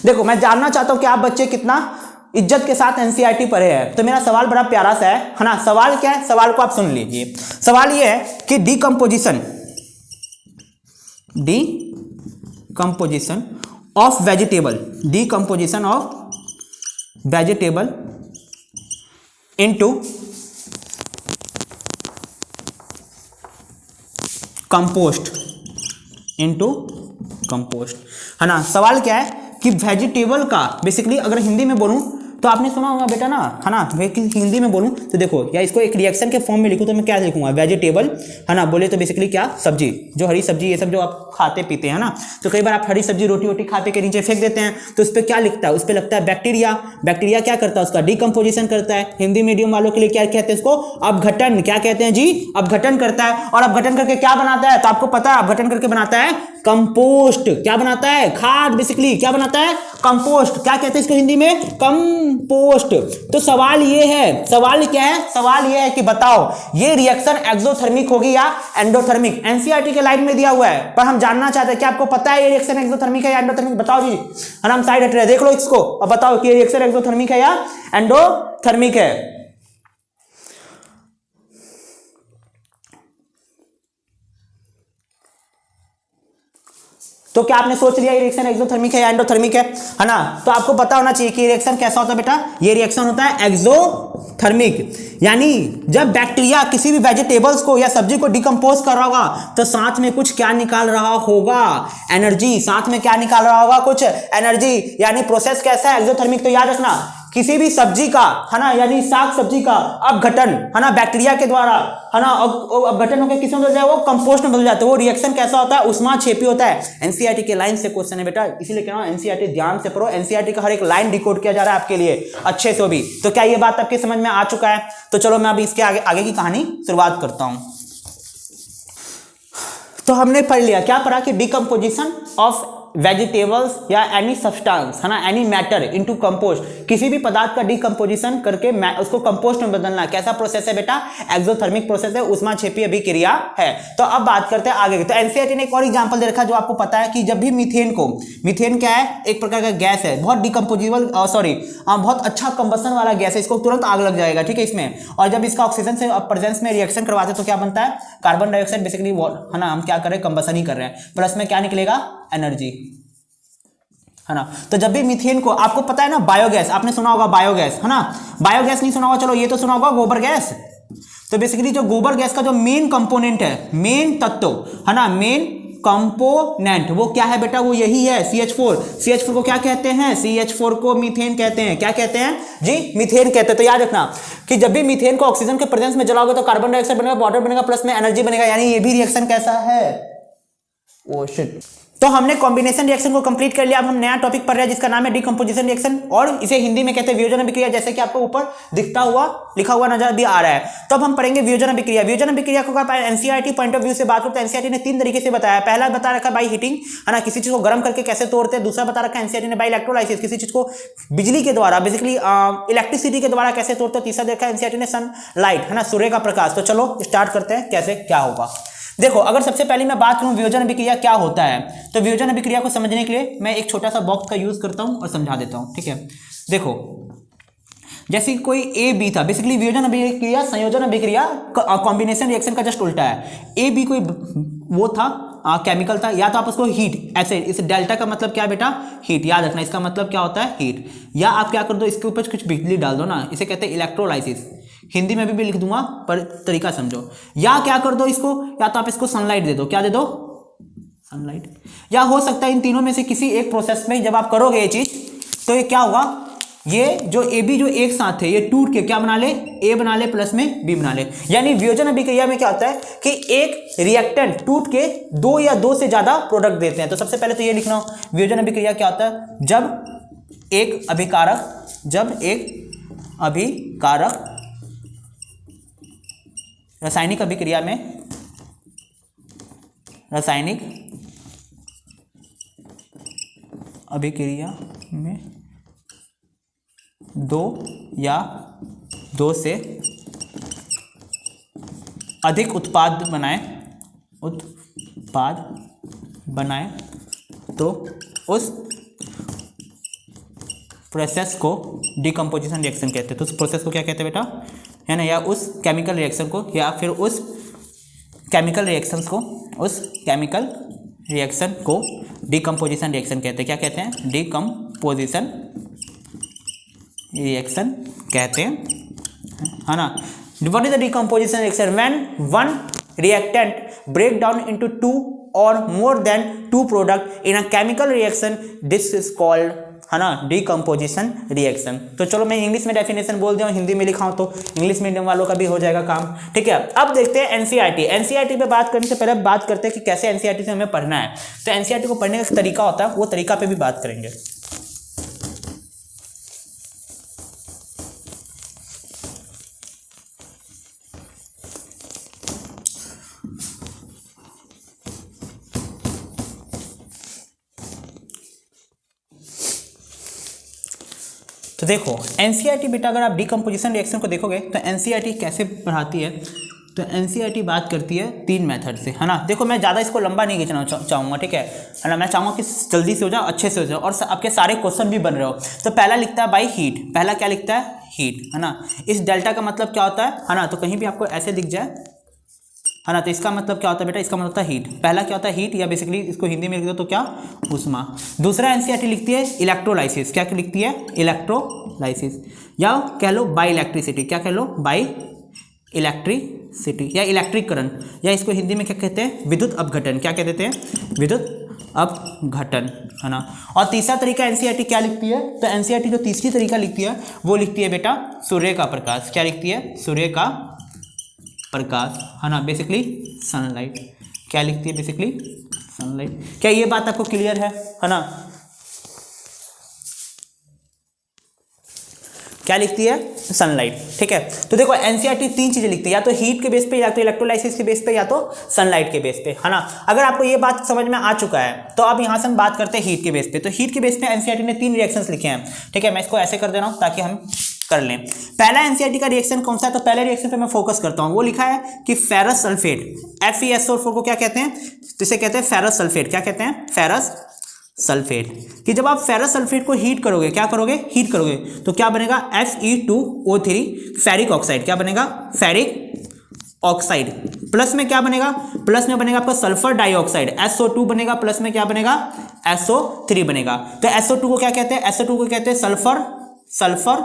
A: देखो मैं जानना चाहता हूं कि आप बच्चे कितना इज्जत के साथ एनसीईआरटी पढ़े हैं। तो मेरा सवाल बड़ा प्यारा सा है ना। सवाल क्या है, सवाल को आप सुन लीजिए। सवाल ये है कि decomposition of vegetable, decomposition of vegetable into compost, है ना। सवाल क्या है कि वेजिटेबल का, बेसिकली अगर हिंदी में बोलूं तो आपने सुना होगा बेटा ना, है ना। हिंदी में बोलूं तो देखो, या इसको एक रिएक्शन के फॉर्म में लिखूं तो मैं क्या लिखूंगा, वेजिटेबल, है ना। बोले तो बेसिकली क्या, सब्जी, जो हरी सब्जी, ये सब जो आप खाते पीते हैं ना। तो कई बार आप हरी सब्जी रोटी वोटी खा के नीचे फेंक देते हैं, तो उस पर क्या लिखता है, उस पर लगता है बैक्टीरिया। बैक्टीरिया क्या करता है, उसका डीकंपोजिशन करता है। हिंदी मीडियम वालों के लिए क्या कहते हैं इसको, अपघटन। क्या कहते हैं जी, अपघटन करता है। और अपघटन करके क्या बनाता है, तो आपको पता है अपघटन करके बनाता है कंपोस्ट। क्या बनाता है, खाद, बेसिकली क्या बनाता है, कंपोस्ट। क्या कहते हैं इसको हिंदी में, कंपोस्ट। तो सवाल ये है, सवाल क्या है, सवाल ये है कि बताओ ये रिएक्शन एक्सोथर्मिक होगी या एंडोथर्मिक। एनसीईआरटी के लाइन में दिया हुआ है, पर हम जानना चाहते हैं कि आपको पता है ये रिएक्शन एक्सोथर्मिक है या एंडोथर्मिक। बताओ जी, हम साइड हट रहे, देख लो इसको और बताओ कि ये रिएक्शन एक्सोथर्मिक है या एंडोथर्मिक है। तो क्या आपने सोच लिया ये रिएक्शन एक्सोथर्मिक है या एंडोथर्मिक है ना। तो आपको पता होना चाहिए कि ये रिएक्शन कैसा होता है बेटा, ये रिएक्शन होता है एक्सोथर्मिक। यानी जब बैक्टीरिया किसी भी वेजिटेबल्स को या सब्जी को डिकम्पोज कर रहा होगा, तो साथ में कुछ क्या निकाल रहा होगा, एनर्जी। साथ में क्या निकाल रहा होगा, कुछ एनर्जी। यानी प्रोसेस कैसा है, एक्सोथर्मिक। तो याद रखना, किसी भी सब्जी का, है ना, यानी साग सब्जी का अपघटन, है ना, बैक्टीरिया के द्वारा, है ना, अपघटन होकर किसमें बदल जाए, वो कंपोस्ट में बदल जाता है। वो रिएक्शन कैसा होता है, ऊष्माक्षेपी होता है। एनसीईआरटी के लाइन से क्वेश्चन है बेटा, इसीलिए कह रहा हूं एनसीईआरटी ध्यान से पढ़ो। एनसीईआरटी का हर एक लाइन डिकोड किया जा रहा है आपके लिए अच्छे से भी। तो क्या ये बात आपके समझ में आ चुका है? तो चलो मैं अभी इसके आगे की कहानी शुरुआत करता हूं। तो हमने पढ़ लिया, क्या पढ़ा कि डिकम्पोजिशन ऑफ वेजिटेबल्स या एनी सब्सटेंस, है ना, एनी मैटर इनटू कंपोस्ट, किसी भी पदार्थ का डिकम्पोजिशन करके उसको कंपोस्ट में बदलना, कैसा प्रोसेस है बेटा? एक्सोथर्मिक प्रोसेस है, ऊष्माक्षेपी अभिक्रिया है। तो अब बात करते हैं आगे की। तो एनसीईआरटी ने एक और एग्जांपल दे रखा है जो आपको पता है कि जब भी मीथेन क्या है? एक प्रकार का गैस है, बहुत डिकम्पोजिबल, बहुत अच्छा कंबसन वाला गैस है, इसको तुरंत आग लग जाएगा, ठीक है इसमें। और जब इसका ऑक्सीजन से प्रेजेंस में रिएक्शन करवाते हैं तो क्या बनता है? कार्बन डाइऑक्साइड, बेसिकली, है ना, हम क्या कर रहे हैं? कंबसन ही कर रहे हैं, प्लस में क्या निकलेगा? एनर्जी, है ना। तो जब भी मीथेन को, आपको पता है ना, बायोगैस, आपने सुना होगा बायोगैस, है ना। बायोगैस नहीं सुना होगा, चलो ये तो सुना होगा गोबर गैस। तो बेसिकली जो गोबर गैस का जो मेन कंपोनेंट है, मेन तत्व, है ना, मेन कंपोनेंट, वो क्या है बेटा? वो यही है CH4। CH4 को क्या कहते हैं? CH4 को मीथेन कहते हैं। क्या कहते हैं जी? मीथेन कहते हैं। तो याद रखना कि जब भी मीथेन को ऑक्सीजन के प्रेजेंस में जलाओगे तो कार्बन डाइऑक्साइड बनेगा, वाटर बनेगा, प्लस में एनर्जी बनेगा, यानी ये भी रिएक्शन कैसा है? Oh shit. तो हमने कॉम्बिनेशन रिएक्शन को कंप्लीट कर लिया। अब हम नया टॉपिक पढ़ रहे हैं जिसका नाम है डिकम्पोजिशन रिएक्शन, और इसे हिंदी में कहते हैं वियोजन अभिक्रिया, जैसे कि आपको ऊपर दिखता हुआ लिखा हुआ नजर भी आ रहा है। तो अब हम पढ़ेंगे वियोजन अभिक्रिया। वियोजन अभिक्रिया को एनसीईआरटी पॉइंट ऑफ व्यू से बात करते हैं, एनसीईआरटी ने 3 तरीके से बताया। पहला बता रखा है बाई हीटिंग, है ना, किसी चीज को गर्म करके कैसे तोड़ते हैं। दूसरा बता रखा है एनसीईआरटी ने बाई इलेक्ट्रोलाइसिस, किसी चीज को बिजली के द्वारा, बेसिकली इलेक्ट्रिसिटी के द्वारा कैसे तोड़ते हैं। तीसरा देखा एनसीईआरटी ने सनलाइट, है ना, सूर्य का प्रकाश। तो चलो स्टार्ट करते हैं कैसे क्या होगा। देखो, अगर सबसे पहले मैं बात करूं वियोजन अभिक्रिया क्या होता है, तो वियोजन अभिक्रिया को समझने के लिए मैं एक छोटा सा बॉक्स का यूज करता हूं और समझा देता हूं, ठीक है। देखो, जैसे कोई ए बी था, बेसिकली वियोजन अभिक्रिया संयोजन अभिक्रिया कॉम्बिनेशन रिएक्शन का जस्ट उल्टा है। ए बी कोई वो था, केमिकल था, या तो आप उसको हीट, ऐसे, इस डेल्टा का मतलब क्या बेटा? हीट, याद रखना इसका मतलब क्या होता है? हीट। या आप क्या कर दो, इसके ऊपर कुछ बिजली डाल दो ना, इसे कहते हैं इलेक्ट्रोलाइसिस। हिंदी में भी लिख दूंगा पर तरीका समझो। या क्या कर दो इसको, या तो आप इसको सनलाइट दे दो, क्या दे दो? सनलाइट। या हो सकता है इन तीनों में से किसी एक प्रोसेस में जब आप करोगे ये चीज, तो ये क्या होगा? ये जो ए बी जो एक साथ है, ये टूट के क्या बना ले? ए बना ले, प्लस में बी बना ले। यानी वियोजन अभिक्रिया में क्या होता है कि एक रिएक्टेंट टूट के 2 या 2 से ज्यादा प्रोडक्ट देते हैं। तो सबसे पहले तो ये लिखना, वियोजन अभिक्रिया क्या होता है? जब एक अभिकारक रासायनिक अभिक्रिया में 2 या 2 से अधिक उत्पाद बनाए तो उस प्रोसेस को डिकम्पोजिशन रिएक्शन कहते हैं। तो उस प्रोसेस को क्या कहते हैं बेटा? है ना, या उस केमिकल रिएक्शन को, या फिर उस केमिकल रिएक्शन को डिकम्पोजिशन रिएक्शन कहते हैं। क्या कहते हैं? डिकम्पोजिशन रिएक्शन कहते हैं, है ना। What is the decomposition reaction? When one reactant break down into 2 और more than 2 product in a chemical reaction, this is called, है ना, डिकम्पोजिशन रिएक्शन। तो चलो मैं इंग्लिश में डेफिनेशन बोल दिया हूँ, हिंदी में लिखा हूँ तो इंग्लिश मीडियम वालों का भी हो जाएगा काम, ठीक है। अब देखते हैं एनसीईआरटी। एनसीईआरटी पे बात करने से पहले बात करते हैं कि कैसे एनसीईआरटी से हमें पढ़ना है। तो एनसीईआरटी को पढ़ने का तरीका होता है, वो तरीका पे भी बात करेंगे। तो देखो, एनसीईआरटी बेटा, अगर आप डिकम्पोजिशन रिएक्शन को देखोगे तो एनसीईआरटी कैसे पढ़ाती है, तो एनसीईआरटी बात करती है 3 मेथड से, है ना। देखो, मैं ज़्यादा इसको लंबा नहीं खींचना चाहूँगा, ठीक है ना। मैं चाहूँगा कि जल्दी से हो जाओ, अच्छे से हो जाओ, और आपके सारे क्वेश्चन भी बन रहे हो। तो पहला लिखता है बाई हीट, पहला क्या लिखता है? हीट, है ना। इस डेल्टा का मतलब क्या होता है ना, तो कहीं भी आपको ऐसे दिख जाए, है ना, तो इसका मतलब क्या होता है बेटा? इसका मतलब होता है हीट। पहला क्या होता है? हीट, या बेसिकली इसको हिंदी में लिख दो तो क्या? ऊष्मा। दूसरा एनसीईआरटी लिखती है इलेक्ट्रोलाइसिस। क्या लिखती है? इलेक्ट्रोलाइसिस, या कह लो बाई इलेक्ट्रिसिटी। क्या कह लो? बाई इलेक्ट्रिसिटी, या इलेक्ट्रिक करंट, या इसको हिंदी में क्या कहते हैं? विद्युत अपघटन। क्या कह देते हैं? विद्युत अपघटन, है ना। और तीसरा तरीका एनसीईआरटी क्या लिखती है? तो एनसीईआरटी जो तीसरी तरीका लिखती है वो लिखती है बेटा सूर्य का प्रकाश। क्या लिखती है? सूर्य का प्रकाश, है ना, बेसिकली सनलाइट। क्या लिखती है? Basically sunlight. क्या ये बात आपको क्लियर है ना? क्या लिखती है? सनलाइट। ठीक है, तो देखो एनसीईआरटी तीन चीजें लिखती है, या तो हीट के बेस पे, या तो इलेक्ट्रोलाइसिस के बेस पे, या तो सनलाइट के बेस पे, है ना। अगर आपको ये बात समझ में आ चुका है तो अब यहां से हम बात करते हैं हीट के बेस पे। तो हीट के बेस पे एनसीईआरटी ने 3 रिएक्शंस लिखे हैं। ठीक है, मैं इसको ऐसे कर दे रहा हूं ताकि हम कर लें। पहला एनसीईआरटी का रिएक्शन कौन सा है? तो पहले रिएक्शन पे मैं फोकस करता हूं। वो लिखा है कि फेरस सल्फेट, FeSO4 को क्या कहते हैं? जिसे कहते हैं फेरस सल्फेट। क्या कहते हैं? Ferrous sulphate. कि जब आप फेरस सल्फेट को हीट करोगे, क्या करोगे? हीट करोगे, तो क्या बनेगा? Fe2O3 ferric oxide. क्या बनेगा? Ferric oxide. प्लस में क्या बनेगा? प्लस में बनेगा आपका सल्फर डाइऑक्साइड, SO2 बनेगा। प्लस में क्या बनेगा? SO3 बनेगा। तो SO2 को क्या कहते हैं? SO2 को कहते हैं सल्फर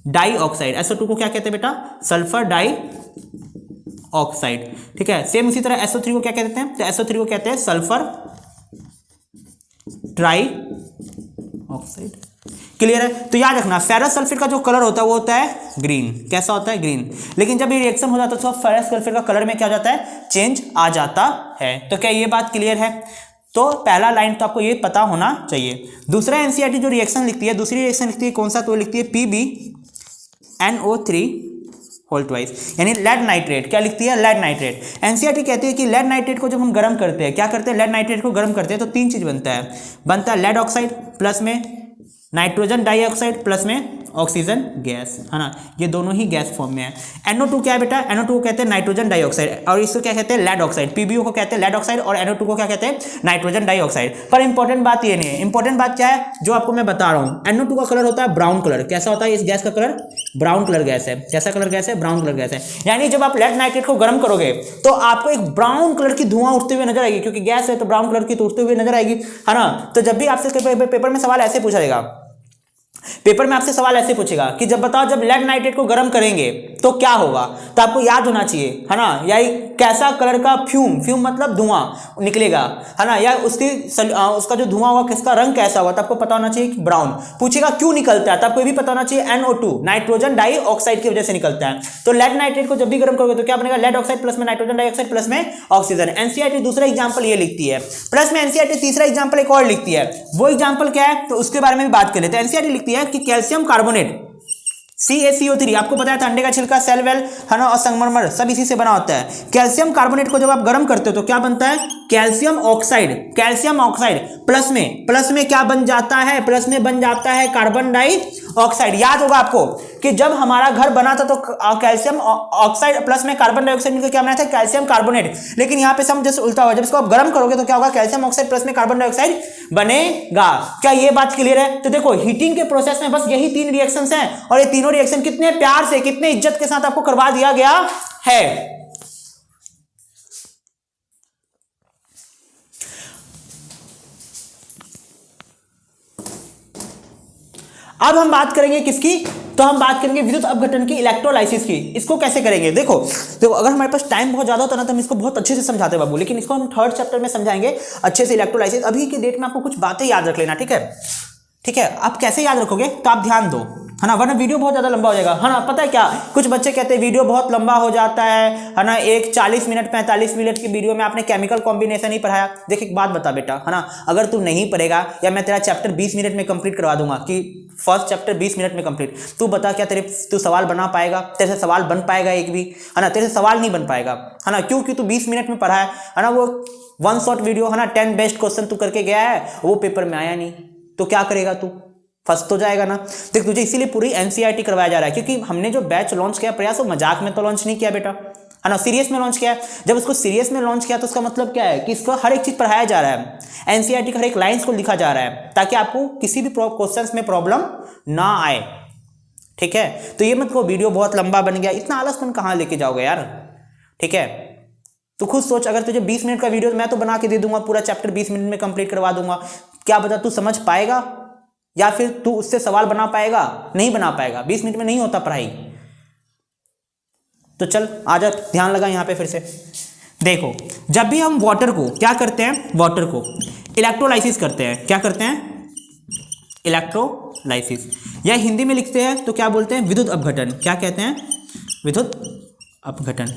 A: डाइऑक्साइड। SO2 को क्या कहते हैं बेटा? Sulphur dioxide. ठीक है, सेम उसी तरह SO3 को क्या कहते हैं? तो SO3 को कहते हैं सल्फर ट्राई ऑक्साइड। क्लियर है? तो याद रखना फेरस सल्फेट का जो कलर होता है वो होता है ग्रीन। कैसा होता है? ग्रीन। लेकिन जब ये रिएक्शन हो जाता है तो फेरस सल्फेट का कलर में क्या हो जाता है? चेंज आ जाता है। तो क्या ये बात क्लियर है? तो पहला लाइन तो आपको ये पता होना चाहिए। दूसरा एनसीईआरटी जो रिएक्शन लिखती है, दूसरी रिएक्शन लिखती है कौन सा? तो लिखती है PbNO3 होल ट्वाइस, यानी लेड नाइट्रेट। क्या लिखती है? Lead nitrate. एनसीईआरटी कहती है कि लेड नाइट्रेट को जब हम गर्म करते हैं, क्या करते हैं? लेड नाइट्रेट को गर्म करते हैं तो 3 चीज बनता है लेड ऑक्साइड, प्लस में नाइट्रोजन डाइऑक्साइड, प्लस में ऑक्सीजन गैस, है ना। ये दोनों ही गैस फॉर्म में है। NO2 क्या है बेटा? NO2 को कहते हैं नाइट्रोजन डाइऑक्साइड, और इसको क्या कहते हैं? Lead oxide. PbO को कहते हैं लेड ऑक्साइड, और NO2 को क्या कहते हैं? Nitrogen dioxide. पर इंपॉर्टेंट बात ये नहीं है। इंपॉर्टेंट बात क्या है जो आपको मैं बता रहा हूँ? NO2 का कलर होता है ब्राउन कलर। कैसा होता है इस गैस का कलर? ब्राउन कलर गैस है। कैसा कलर गैस है? ब्राउन कलर गैस है। यानी जब आप लेड नाइट्रेट को गर्म करोगे तो आपको एक ब्राउन कलर की धुआं उठते हुए नजर आएगी, क्योंकि गैस है तो ब्राउन कलर की तो उठते हुए नजर आएगी, है ना। तो जब भी आपसे पेपर में सवाल ऐसे पूछा जाएगा, पेपर में आपसे सवाल ऐसे पूछेगा कि जब बताओ जब लेड नाइट्रेट को गर्म करेंगे तो क्या होगा, तो आपको याद होना चाहिए, है ना, या कैसा कलर का फ्यूम मतलब धुआं निकलेगा, है ना, या उसका जो धुआं होगा किसका रंग कैसा होगा, तो आपको पता होना चाहिए कि ब्राउन। पूछेगा क्यों निकलता है, तो आपको ये भी पता होना चाहिए NO2 नाइट्रोजन डाइऑक्साइड की वजह से निकलता है। तो लेड नाइट्रेट को जब भी गर्म करोगे तो क्या बनेगा? लेड ऑक्साइड प्लस में नाइट्रोजन डाइऑक्साइड प्लस में ऑक्सीजन। एनसीईआरटी दूसरा एग्जांपल ये लिखती है, प्लस में एनसीईआरटी तीसरा एग्जांपल एक और लिखती है। वो एग्जांपल क्या है तो उसके बारे में भी बात कर लेते हैं। एनसीईआरटी लिखती है कि कैल्शियम कार्बोनेट CaCO3, आपको पता है अंडे का छिलका, सेल वेल, है ना, और संगमरमर सब इसी से बना होता है। कैल्शियम कार्बोनेट को जब आप गर्म करते हो तो क्या बनता है? कैल्शियम ऑक्साइड प्लस में क्या बन जाता है? प्लस में बन जाता है कार्बन डाइऑक्साइड। याद होगा आपको कि जब हमारा घर बना था तो कैल्शियम ऑक्साइड प्लस में कार्बन डाइऑक्साइड मिलकर क्या बना था? Calcium carbonate. लेकिन यहाँ पे सब जैसे उल्टा हुआ, जब इसको आप गर्म करोगे तो क्या होगा? कैल्शियम ऑक्साइड प्लस में कार्बन डाइऑक्साइड बनेगा। क्या ये बात क्लियर है? तो देखो हीटिंग के प्रोसेस में बस यही 3 रिएक्शंस हैं, और ये तीनों रिएक्शन कितने प्यार से, कितने इज्जत के साथ आपको करवा दिया गया है। अब हम बात करेंगे किसकी? तो हम बात करेंगे विद्युत अपघटन की, इलेक्ट्रोलाइसिस की। इसको कैसे करेंगे? देखो अगर हमारे पास टाइम बहुत ज्यादा होता ना तो हम इसको बहुत अच्छे से समझाते बाबू, लेकिन इसको हम 3rd चैप्टर में समझाएंगे अच्छे से इलेक्ट्रोलाइसिस। अभी की डेट में आपको कुछ बातें याद रख लेना, ठीक है? ठीक है, आप कैसे याद रखोगे तो आप ध्यान दो, है ना, वरना वीडियो बहुत ज्यादा लंबा हो जाएगा, है ना। पता है क्या, कुछ बच्चे कहते हैं वीडियो बहुत लंबा हो जाता है ना, एक 40 मिनट 45 मिनट की वीडियो में आपने केमिकल कॉम्बिनेशन ही पढ़ाया। देख एक बात बता बेटा, है ना, अगर तू नहीं पढ़ेगा या मैं तेरा चैप्टर 20 मिनट में कंप्लीट करवा दूंगा कि फर्स्ट चैप्टर 20 मिनट में कंप्लीट, तू बता क्या तू सवाल बना पाएगा? तेरे से सवाल बन पाएगा एक भी, है ना? तेरे से सवाल नहीं बन पाएगा, है ना, क्योंकि तू 20 मिनट में पढ़ा है ना, वो 1 शॉट वीडियो, है ना, 10 बेस्ट क्वेश्चन तू करके गया है, वो पेपर में आया नहीं, तो क्या करेगा तू? फंस तो जाएगा ना। देख तुझे इसीलिए पूरी एनसीईआरटी करवाया जा रहा है, क्योंकि हमने जो बैच लॉन्च किया प्रयास, वो मजाक में तो लॉन्च नहीं किया बेटा, है ना, सीरियस में लॉन्च किया है। जब उसको सीरियस में लॉन्च किया तो उसका मतलब क्या है कि इसको हर एक चीज पढ़ाया जा रहा है, एनसीईआरटी का हर एक लाइंस को लिखा जा रहा है, ताकि आपको किसी भी क्वेश्चंस में प्रॉब्लम ना आए, ठीक है। तो ये मत को वीडियो बहुत लंबा बन गया, इतना आलसपन कहाँ लेके जाओगे यार, ठीक है। तो खुद सोच, अगर तुझे 20 मिनट का वीडियो मैं तो बना के दे दूंगा, पूरा चैप्टर 20 मिनट में कंप्लीट करवा दूंगा, क्या बता तू समझ पाएगा या फिर तू उससे सवाल बना पाएगा? नहीं बना पाएगा, 20 मिनट में नहीं होता पढ़ाई। तो चल आजा, ध्यान लगा यहां पे फिर से। देखो जब भी हम वाटर को क्या करते हैं, वाटर को इलेक्ट्रोलाइसिस करते हैं, क्या करते हैं? इलेक्ट्रोलाइसिस, या हिंदी में लिखते हैं तो क्या बोलते हैं? विद्युत अपघटन। क्या कहते हैं? विद्युत अपघटन।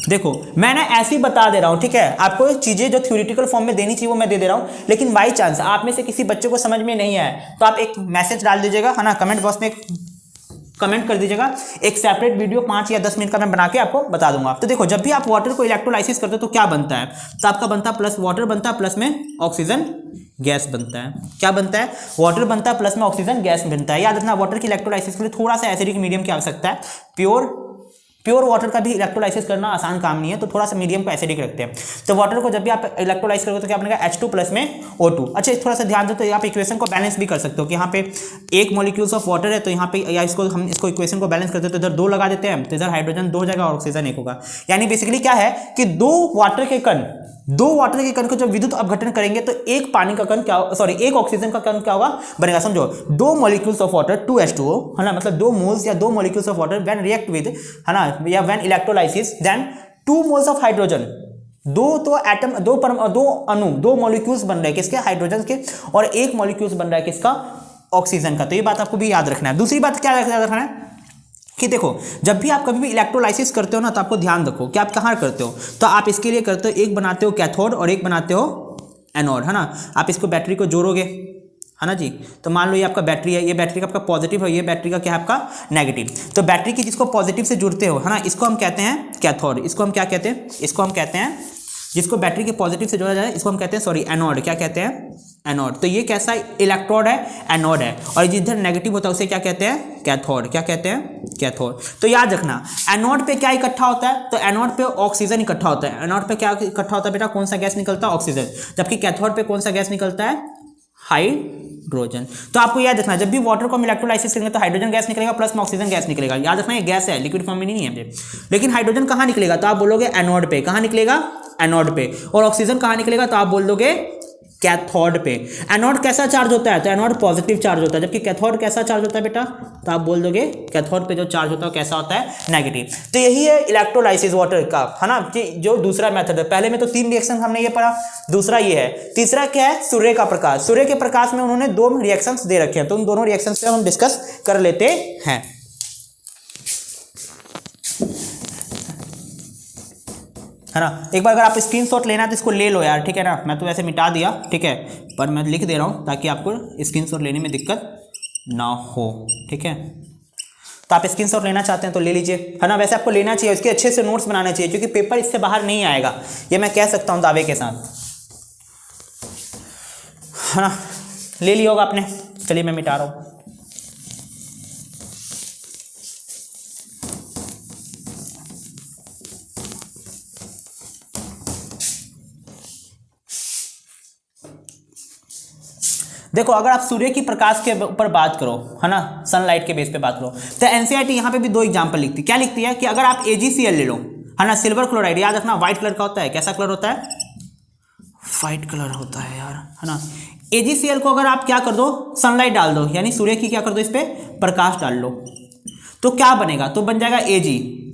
A: देखो मैंने ऐसे ही बता दे रहा हूं, ठीक है, आपको चीजें जो थ्योरेटिकल फॉर्म में देनी चाहिए वो मैं दे रहा हूं, लेकिन बाई चांस आप में से किसी बच्चे को समझ में नहीं आए तो आप एक मैसेज डाल दीजिएगा, है ना, कमेंट बॉक्स में एक कमेंट कर दीजिएगा, एक सेपरेट वीडियो 5 या 10 मिनट का मैं बना के आपको बता दूंगा। तो देखो, जब भी आप वाटर को इलेक्ट्रोलाइसिस करते हो तो क्या बनता है, तो आपका बनता है प्लस वाटर बनता है, प्लस में ऑक्सीजन गैस बनता है। क्या बनता है, वाटर बनता है, प्लस में ऑक्सीजन गैस बनता है। याद रखना, वाटर की इलेक्ट्रोलाइसिस के लिए थोड़ा सा एसिडिक मीडियम की आवश्यकता है। प्योर वाटर का भी इलेक्ट्रोलाइसिस करना आसान काम नहीं है, तो थोड़ा सा मीडियम को एसिडिक रखते हैं। तो वाटर को जब भी आप इलेक्ट्रोलाइज करोगे तो क्या बनेगा, H2 प्लस में O2। अच्छा, थोड़ा सा ध्यान दो, तो आप इक्वेशन को बैलेंस भी कर सकते हो कि यहाँ पे एक मॉलिक्यूल्स ऑफ वाटर है, तो यहाँ पे या हम इसको इक्वेशन को बैलेंस करते हैं, तो इधर 2 लगा देते हैं, तो इधर हाइड्रोजन 2 हो जाएगा और ऑक्सीजन 1 होगा। यानी बेसिकली क्या है कि दो वाटर के कण को जब विद्युत अपघटन करेंगे तो एक पानी का कण क्या, सॉरी एक ऑक्सीजन का कण क्या होगा बनेगा, समझो 2 मॉलिक्यूल्स ऑफ वाटर 2H2O, है ना, मतलब 2 मोल्स या 2 molecules of water when react with, है ना, या when electrolysis then 2 moles of hydrogen, दो मॉलिक्यूल्स बन रहे हैं किसके, हाइड्रोजन के, और एक मॉलिक्यूल्स बन रहा है किसका, ऑक्सीजन का। तो ये बात आपको भी याद रखना है। दूसरी बात क्या याद रखना है कि देखो, जब भी आप कभी भी इलेक्ट्रोलाइसिस करते हो ना, तो आपको ध्यान रखो कि आप कहाँ करते हो, तो आप इसके लिए करते हो, एक बनाते हो कैथोड और एक बनाते हो एनोड, है ना। आप इसको बैटरी को जोड़ोगे, है ना जी, तो मान लो ये आपका बैटरी है, ये बैटरी का आपका पॉजिटिव है, ये बैटरी का क्या है आपका नेगेटिव। तो बैटरी की जिसको पॉजिटिव से जुड़ते हो, है ना, इसको हम कहते हैं कैथोड। इसको हम क्या कहते हैं, इसको हम कहते हैं, जिसको बैटरी के पॉजिटिव से जोड़ा जाए इसको हम कहते हैं, सॉरी, एनोड। क्या कहते हैं, एनोड। तो ये कैसा इलेक्ट्रोड है, एनोड है, और जिधर नेगेटिव होता है उसे क्या कहते हैं, कैथोड। क्या कहते हैं, कैथोड। तो याद रखना, एनोड पे क्या इकट्ठा होता है, तो एनोड पे ऑक्सीजन इकट्ठा होता है। एनोड पे क्या इकट्ठा होता है बेटा, कौन सा गैस निकलता है, ऑक्सीजन। जबकि कैथोड पे कौन सा गैस निकलता है, हाइड्रोजन। तो आपको याद रखना, जब भी वाटर को हम इलेक्ट्रोलाइसिस करेंगे तो हाइड्रोजन गैस निकलेगा, प्लस में ऑक्सीजन गैस निकलेगा। याद रखना, ये गैस है, लिक्विड फॉर्म में नहीं है। लेकिन हाइड्रोजन कहाँ निकलेगा, तो आप बोलोगे एनोड पे। कहाँ निकलेगा, एनोड पे। और ऑक्सीजन कहाँ निकलेगा, तो आप बोल दोगे कैथोड पे। एनोड कैसा चार्ज होता है, तो एनोड पॉजिटिव चार्ज होता है, जबकि कैथोड कैसा चार्ज होता है बेटा, तो आप बोल दोगे कैथोड पे जो चार्ज होता है कैसा होता है, नेगेटिव। तो यही है इलेक्ट्रोलाइसिस वाटर का, है ना, कि जो दूसरा मेथड है। पहले में तो 3 रिएक्शन हमने ये पढ़ा, दूसरा ये है। तीसरा क्या है, सूर्य का प्रकाश। सूर्य के प्रकाश में उन्होंने 2 रिएक्शंस दे रखे हैं, तो उन दोनों रिएक्शंस पे हम डिस्कस कर लेते हैं, है ना। एक बार अगर आप स्क्रीनशॉट लेना तो इसको ले लो यार, ठीक है ना। मैं तो वैसे मिटा दिया, ठीक है, पर मैं लिख दे रहा हूँ ताकि आपको स्क्रीनशॉट लेने में दिक्कत ना हो, ठीक है। तो आप स्क्रीनशॉट लेना चाहते हैं तो ले लीजिए, है ना। वैसे आपको लेना चाहिए, इसके अच्छे से नोट्स बनाने चाहिए, क्योंकि पेपर इससे बाहर नहीं आएगा, ये मैं कह सकता हूँ दावे के साथ, है ना। ले लिया होगा आपने, चलिए मैं मिटा रहा हूँ। देखो, अगर आप सूर्य की प्रकाश के ऊपर बात करो, है ना, सनलाइट के बेस पे बात करो, तो एनसीईआरटी यहाँ पे भी 2 एग्जांपल लिखती है। क्या लिखती है कि अगर आप AgCl ले लो, है ना, सिल्वर क्लोराइड, याद रखना व्हाइट कलर का होता है। कैसा कलर होता है, व्हाइट कलर होता है यार, है ना। AgCl को अगर आप क्या कर दो, सनलाइट डाल दो, यानी सूर्य की क्या कर दो, इस पे प्रकाश डाल लो, तो क्या बनेगा, तो बन जाएगा Ag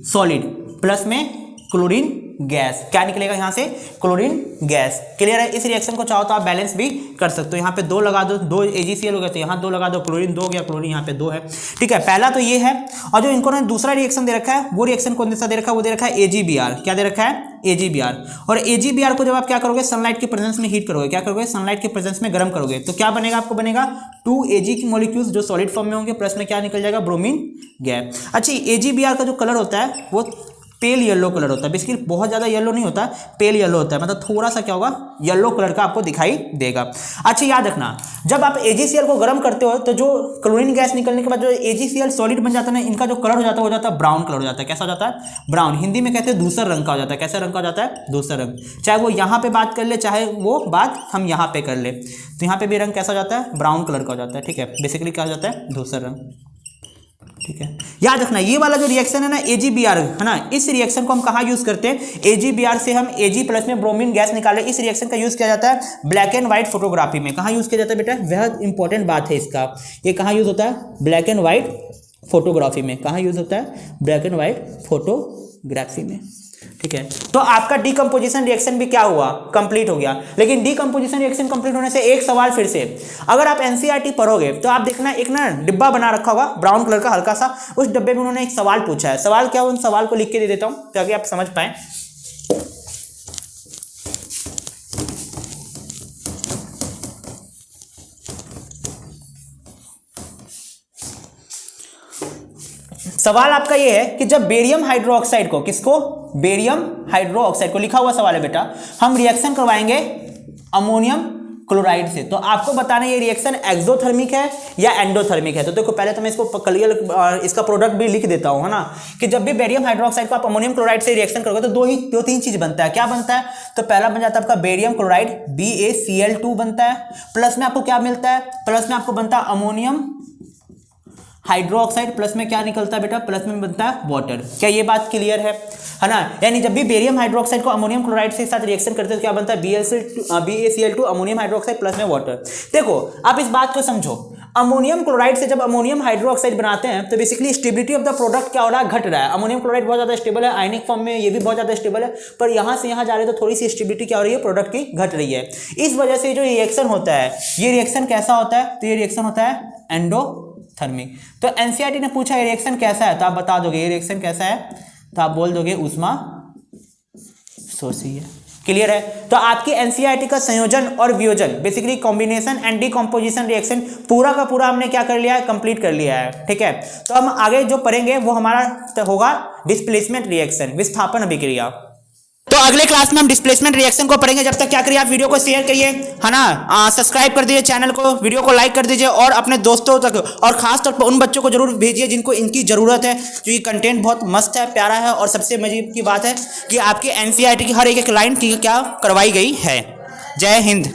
A: सॉलिड, प्लस में क्लोरीन गैस। क्या निकलेगा यहाँ से, क्लोरीन गैस। क्लियर है। इस रिएक्शन को चाहो तो आप बैलेंस भी कर सकते हो, यहाँ पे 2 लगा दो, 2 AgCl हो गया, तो यहाँ 2 लगा दो, क्लोरीन 2 हो गया, क्लोरीन यहाँ पे 2 है, ठीक है। पहला तो ये है। और जो इनको दूसरा रिएक्शन दे रखा है, वो रिएक्शन कौन सा दे रखा है, वो दे रखा है AgBr। क्या दे रखा है, AgBr। और AgBr को जब आप क्या करोगे, सनलाइट के प्रेजेंस में हीट करोगे, क्या करोगे, सनलाइट के प्रेजेंस में गर्म करोगे, तो क्या बनेगा, आपको बनेगा 2 Ag की मॉलिक्यूल्स जो सॉलिड फॉर्म में होंगे, प्लस में क्या निकल जाएगा, ब्रोमीन गैस। अच्छा, AgBr का जो कलर होता है वो पेल येलो कलर होता है, बेसिकली बहुत ज़्यादा येलो नहीं होता, पेल येलो होता है, मतलब थोड़ा सा क्या होगा, येलो कलर का आपको दिखाई देगा। अच्छा, याद रखना, जब आप AgCl को गर्म करते हो तो जो क्लोरीन गैस निकलने के बाद जो AgCl सॉलिड बन जाता है ना, इनका जो कलर हो जाता है वो जाता है ब्राउन कलर हो जाता है। कैसा हो जाता है, ब्राउन। हिंदी में कहते हैं धूसर रंग का हो जाता है। कैसा रंग का हो जाता है, धूसर रंग। चाहे वो यहाँ पे बात कर ले, चाहे वो बात हम यहाँ पे कर ले, तो यहाँ पे भी रंग कैसा हो जाता है, ब्राउन कलर का हो जाता है, ठीक है। बेसिकली क्या हो जाता है, धूसर रंग, ठीक है। याद रखना, ये वाला जो रिएक्शन है ना AgBr, है ना, इस रिएक्शन को हम कहाँ यूज करते हैं, AgBr से हम Ag प्लस में ब्रोमीन गैस निकाले, इस रिएक्शन का यूज किया जाता है ब्लैक एंड व्हाइट फोटोग्राफी में। कहाँ यूज किया जाता है बेटा, बहुत इंपॉर्टेंट बात है इसका, ये कहाँ यूज होता है, ब्लैक एंड व्हाइट फोटोग्राफी में। कहाँ यूज होता है, ब्लैक एंड व्हाइट फोटोग्राफी में, ठीक है। तो आपका डीकंपोजिशन रिएक्शन भी क्या हुआ, कंप्लीट हो गया। लेकिन डीकंपोजिशन रिएक्शन कंप्लीट होने से एक सवाल फिर से, अगर आप एनसीईआरटी पढ़ोगे तो आप देखना, एक ना डिब्बा बना रखा होगा ब्राउन कलर का हल्का सा, उस डब्बे में उन्होंने एक सवाल पूछा है। सवाल क्या, उन सवाल को लिख के दे देता हूं ताकि आप समझ पाए। सवाल आपका ये है कि जब बेरियम हाइड्रोक्साइड को, किसको, बेरियम हाइड्रोक्साइड को, लिखा हुआ सवाल है बेटा, हम रिएक्शन करवाएंगे अमोनियम क्लोराइड से, तो आपको बताना ये रिएक्शन एक्सोथर्मिक है या एंडोथर्मिक है। तो देखो पहले तो मैं इसको क्लियर इसका प्रोडक्ट भी लिख देता हूं, है ना, कि जब भी बेरियम हाइड्रोक्साइड को आप अमोनियम क्लोराइड से रिएक्शन करोगे तो दो तीन चीज बनता है। क्या बनता है? तो पहला बन जाता है आपका बेरियम क्लोराइड BaCl2 बनता है, प्लस में आपको क्या मिलता है, प्लस में आपको बनता है अमोनियम हाइड्रोक्साइड, प्लस में क्या निकलता है बेटा, प्लस में बनता है वाटर। क्या ये बात क्लियर है ना? यानी जब भी बेरियम हाइड्रोक्साइड को अमोनियम क्लोराइड से साथ रिएक्शन करते हैं तो क्या बनता है, BaCl2 अमोनियम हाइड्रोक्साइड प्लस में वाटर। देखो आप इस बात को समझो, अमोनियम क्लोराइड से जब अमोनियम हाइड्रोक्साइड बनाते हैं तो basically stability of the product क्या हो रहा है, घट रहा है। अमोनियम क्लोराइड बहुत ज्यादा स्टेबल है, आयनिक फॉर्म में ये भी बहुत ज्यादा स्टेबल है, पर यहां से यहां जा रहे हैं तो थोड़ी सी स्टेबिलिटी क्या हो रही है, प्रोडक्ट की घट रही है। इस वजह से जो रिएक्शन होता है, ये रिएक्शन कैसा होता है, तो ये रिएक्शन होता है एंडोथर्मिक। तो एनसीईआरटी ने पूछा ये रिएक्शन कैसा है, तो आप बता दोगे ये रिएक्शन कैसा है, तो आप बोल दोगे ऊष्मा शोषी है। क्लियर है? तो आपकी एनसीईआरटी का संयोजन और वियोजन, basically combination and decomposition reaction पूरा का पूरा हमने क्या कर लिया है, कंप्लीट कर लिया है। ठीक है, तो हम आगे जो पढ़ेंगे वो हमारा होगा डिस्प्लेसमेंट रिएक्शन, विस्थापन अभिक्रिया। तो अगले क्लास में हम डिस्प्लेसमेंट रिएक्शन को पढ़ेंगे। जब तक क्या करिए, आप वीडियो को शेयर करिए, है ना, सब्सक्राइब कर दीजिए चैनल को, वीडियो को लाइक कर दीजिए और अपने दोस्तों तक और खास तौर पर उन बच्चों को जरूर भेजिए जिनको इनकी जरूरत है, क्योंकि कंटेंट बहुत मस्त है, प्यारा है और सबसे मजे की बात है कि आपके एनसीईआरटी की हर एक लाइन की क्या करवाई गई है। जय हिंद।